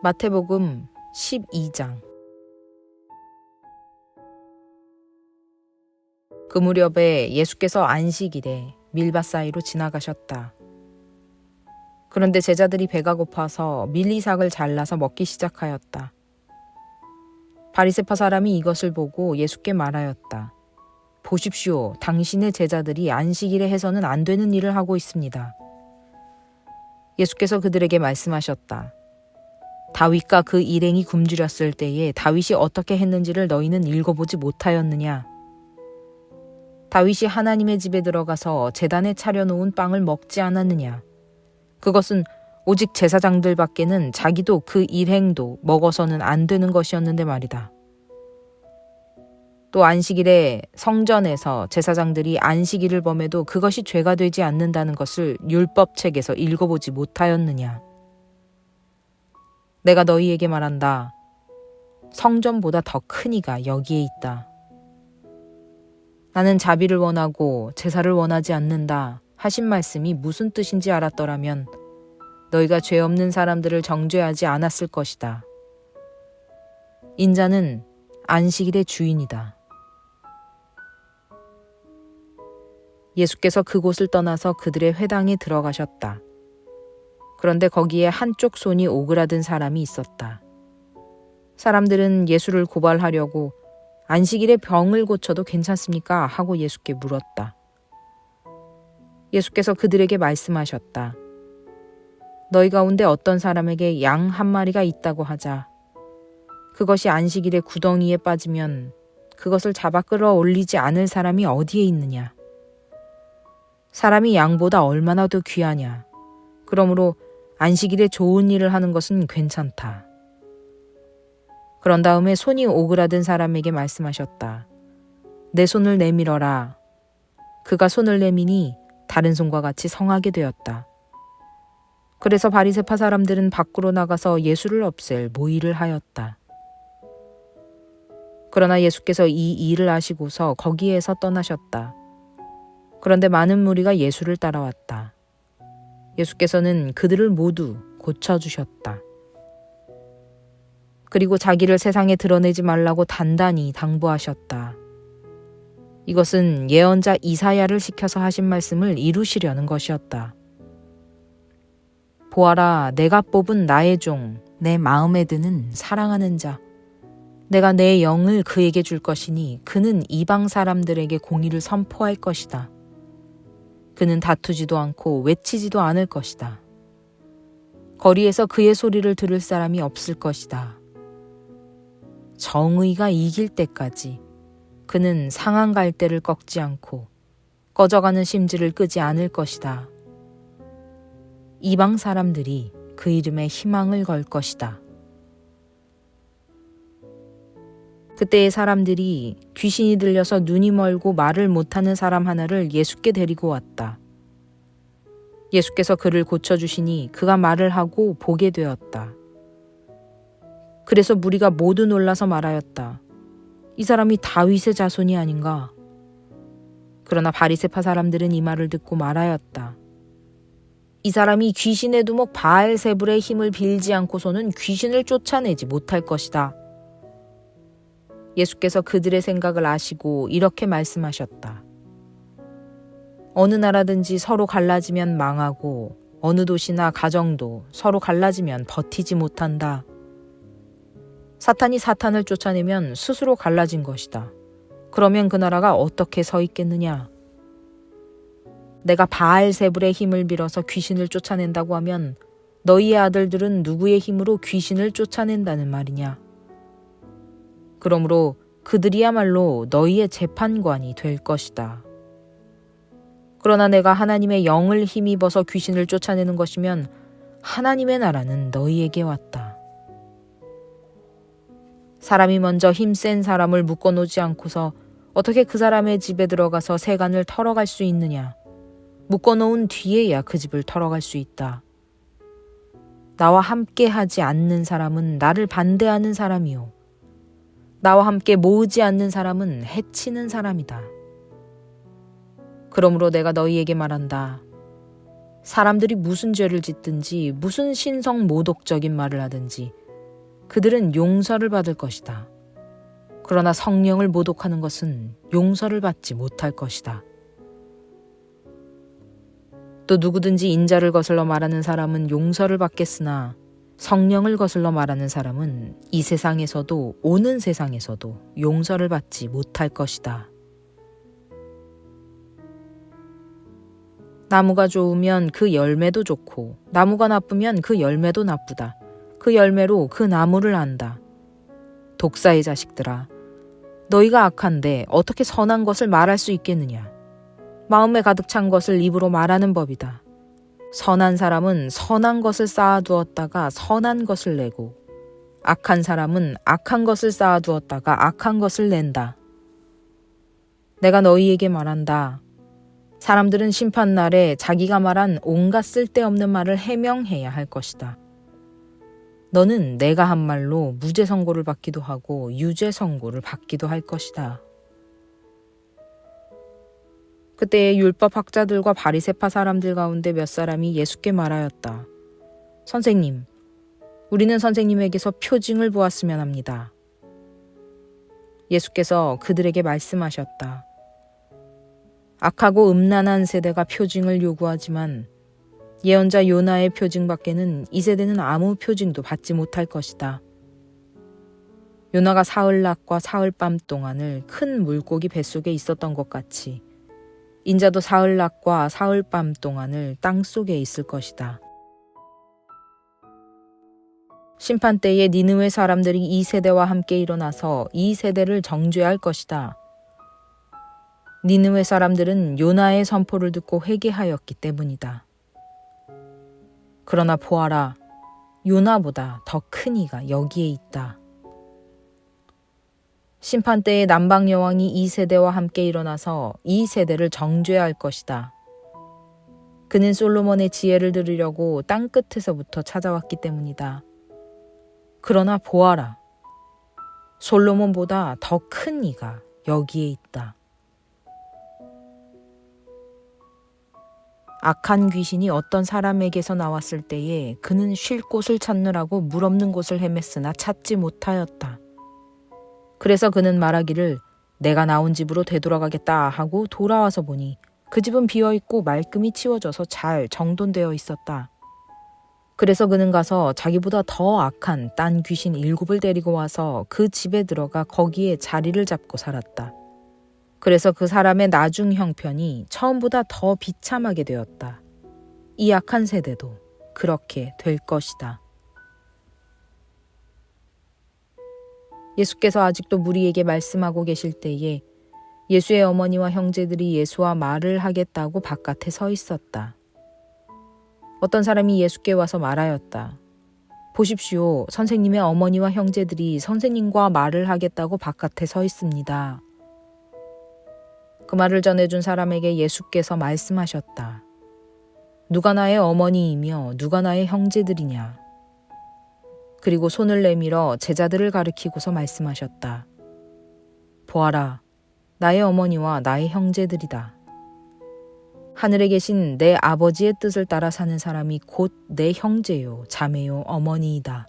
마태복음 12장. 그 무렵에 예수께서 안식일에 밀밭 사이로 지나가셨다. 그런데 제자들이 배가 고파서 밀리삭을 잘라서 먹기 시작하였다. 바리새파 사람이 이것을 보고 예수께 말하였다. 보십시오, 당신의 제자들이 안식일에 해서는 안 되는 일을 하고 있습니다. 예수께서 그들에게 말씀하셨다. 다윗과 그 일행이 굶주렸을 때에 다윗이 어떻게 했는지를 너희는 읽어보지 못하였느냐? 다윗이 하나님의 집에 들어가서 제단에 차려놓은 빵을 먹지 않았느냐? 그것은 오직 제사장들밖에는 자기도 그 일행도 먹어서는 안 되는 것이었는데 말이다. 또 안식일에 성전에서 제사장들이 안식일을 범해도 그것이 죄가 되지 않는다는 것을 율법책에서 읽어보지 못하였느냐? 내가 너희에게 말한다. 성전보다 더 큰 이가 여기에 있다. 나는 자비를 원하고 제사를 원하지 않는다 하신 말씀이 무슨 뜻인지 알았더라면 너희가 죄 없는 사람들을 정죄하지 않았을 것이다. 인자는 안식일의 주인이다. 예수께서 그곳을 떠나서 그들의 회당에 들어가셨다. 그런데 거기에 한쪽 손이 오그라든 사람이 있었다. 사람들은 예수를 고발하려고 안식일에 병을 고쳐도 괜찮습니까? 하고 예수께 물었다. 예수께서 그들에게 말씀하셨다. 너희 가운데 어떤 사람에게 양 한 마리가 있다고 하자. 그것이 안식일에 구덩이에 빠지면 그것을 잡아 끌어올리지 않을 사람이 어디에 있느냐? 사람이 양보다 얼마나 더 귀하냐? 그러므로 안식일에 좋은 일을 하는 것은 괜찮다. 그런 다음에 손이 오그라든 사람에게 말씀하셨다. 내 손을 내밀어라. 그가 손을 내미니 다른 손과 같이 성하게 되었다. 그래서 바리새파 사람들은 밖으로 나가서 예수를 없앨 모의를 하였다. 그러나 예수께서 이 일을 아시고서 거기에서 떠나셨다. 그런데 많은 무리가 예수를 따라왔다. 예수께서는 그들을 모두 고쳐주셨다. 그리고 자기를 세상에 드러내지 말라고 단단히 당부하셨다. 이것은 예언자 이사야를 시켜서 하신 말씀을 이루시려는 것이었다. 보아라, 내가 뽑은 나의 종, 내 마음에 드는 사랑하는 자. 내가 내 영을 그에게 줄 것이니 그는 이방 사람들에게 공의를 선포할 것이다. 그는 다투지도 않고 외치지도 않을 것이다. 거리에서 그의 소리를 들을 사람이 없을 것이다. 정의가 이길 때까지 그는 상한 갈대를 꺾지 않고 꺼져가는 심지를 끄지 않을 것이다. 이방 사람들이 그 이름에 희망을 걸 것이다. 그때의 사람들이 귀신이 들려서 눈이 멀고 말을 못하는 사람 하나를 예수께 데리고 왔다. 예수께서 그를 고쳐주시니 그가 말을 하고 보게 되었다. 그래서 무리가 모두 놀라서 말하였다. 이 사람이 다윗의 자손이 아닌가? 그러나 바리새파 사람들은 이 말을 듣고 말하였다. 이 사람이 귀신의 두목 바알세불의 힘을 빌지 않고서는 귀신을 쫓아내지 못할 것이다. 예수께서 그들의 생각을 아시고 이렇게 말씀하셨다. 어느 나라든지 서로 갈라지면 망하고 어느 도시나 가정도 서로 갈라지면 버티지 못한다. 사탄이 사탄을 쫓아내면 스스로 갈라진 것이다. 그러면 그 나라가 어떻게 서 있겠느냐? 내가 바알세불의 힘을 빌어서 귀신을 쫓아낸다고 하면 너희의 아들들은 누구의 힘으로 귀신을 쫓아낸다는 말이냐? 그러므로 그들이야말로 너희의 재판관이 될 것이다. 그러나 내가 하나님의 영을 힘입어서 귀신을 쫓아내는 것이면 하나님의 나라는 너희에게 왔다. 사람이 먼저 힘센 사람을 묶어놓지 않고서 어떻게 그 사람의 집에 들어가서 세간을 털어갈 수 있느냐? 묶어놓은 뒤에야 그 집을 털어갈 수 있다. 나와 함께 하지 않는 사람은 나를 반대하는 사람이요. 나와 함께 모으지 않는 사람은 해치는 사람이다. 그러므로 내가 너희에게 말한다. 사람들이 무슨 죄를 짓든지 무슨 신성 모독적인 말을 하든지 그들은 용서를 받을 것이다. 그러나 성령을 모독하는 것은 용서를 받지 못할 것이다. 또 누구든지 인자를 거슬러 말하는 사람은 용서를 받겠으나 성령을 거슬러 말하는 사람은 이 세상에서도 오는 세상에서도 용서를 받지 못할 것이다. 나무가 좋으면 그 열매도 좋고 나무가 나쁘면 그 열매도 나쁘다. 그 열매로 그 나무를 안다. 독사의 자식들아, 너희가 악한데 어떻게 선한 것을 말할 수 있겠느냐? 마음에 가득 찬 것을 입으로 말하는 법이다. 선한 사람은 선한 것을 쌓아두었다가 선한 것을 내고 악한 사람은 악한 것을 쌓아두었다가 악한 것을 낸다. 내가 너희에게 말한다. 사람들은 심판날에 자기가 말한 온갖 쓸데없는 말을 해명해야 할 것이다. 너는 내가 한 말로 무죄 선고를 받기도 하고 유죄 선고를 받기도 할 것이다. 그때 율법 학자들과 바리새파 사람들 가운데 몇 사람이 예수께 말하였다. 선생님, 우리는 선생님에게서 표징을 보았으면 합니다. 예수께서 그들에게 말씀하셨다. 악하고 음란한 세대가 표징을 요구하지만 예언자 요나의 표징밖에는 이 세대는 아무 표징도 받지 못할 것이다. 요나가 사흘낮과 사흘밤 동안을 큰 물고기 뱃속에 있었던 것 같이 인자도 사흘낮과 사흘밤 동안을 땅속에 있을 것이다. 심판때에 니느웨 사람들이 이 세대와 함께 일어나서 이 세대를 정죄할 것이다. 니느웨 사람들은 요나의 선포를 듣고 회개하였기 때문이다. 그러나 보아라, 요나보다 더 큰 이가 여기에 있다. 심판때에 남방 여왕이 이 세대와 함께 일어나서 이 세대를 정죄할 것이다. 그는 솔로몬의 지혜를 들으려고 땅 끝에서부터 찾아왔기 때문이다. 그러나 보아라, 솔로몬보다 더 큰 이가 여기에 있다. 악한 귀신이 어떤 사람에게서 나왔을 때에 그는 쉴 곳을 찾느라고 물 없는 곳을 헤맸으나 찾지 못하였다. 그래서 그는 말하기를 내가 나온 집으로 되돌아가겠다 하고 돌아와서 보니 그 집은 비어있고 말끔히 치워져서 잘 정돈되어 있었다. 그래서 그는 가서 자기보다 더 악한 딴 귀신 7을 데리고 와서 그 집에 들어가 거기에 자리를 잡고 살았다. 그래서 그 사람의 나중 형편이 처음보다 더 비참하게 되었다. 이 악한 세대도 그렇게 될 것이다. 예수께서 아직도 무리에게 말씀하고 계실 때에 예수의 어머니와 형제들이 예수와 말을 하겠다고 바깥에 서 있었다. 어떤 사람이 예수께 와서 말하였다. 보십시오, 선생님의 어머니와 형제들이 선생님과 말을 하겠다고 바깥에 서 있습니다. 그 말을 전해준 사람에게 예수께서 말씀하셨다. 누가 나의 어머니이며 누가 나의 형제들이냐? 그리고 손을 내밀어 제자들을 가리키고서 말씀하셨다. 보아라, 나의 어머니와 나의 형제들이다. 하늘에 계신 내 아버지의 뜻을 따라 사는 사람이 곧 내 형제요, 자매요, 어머니이다.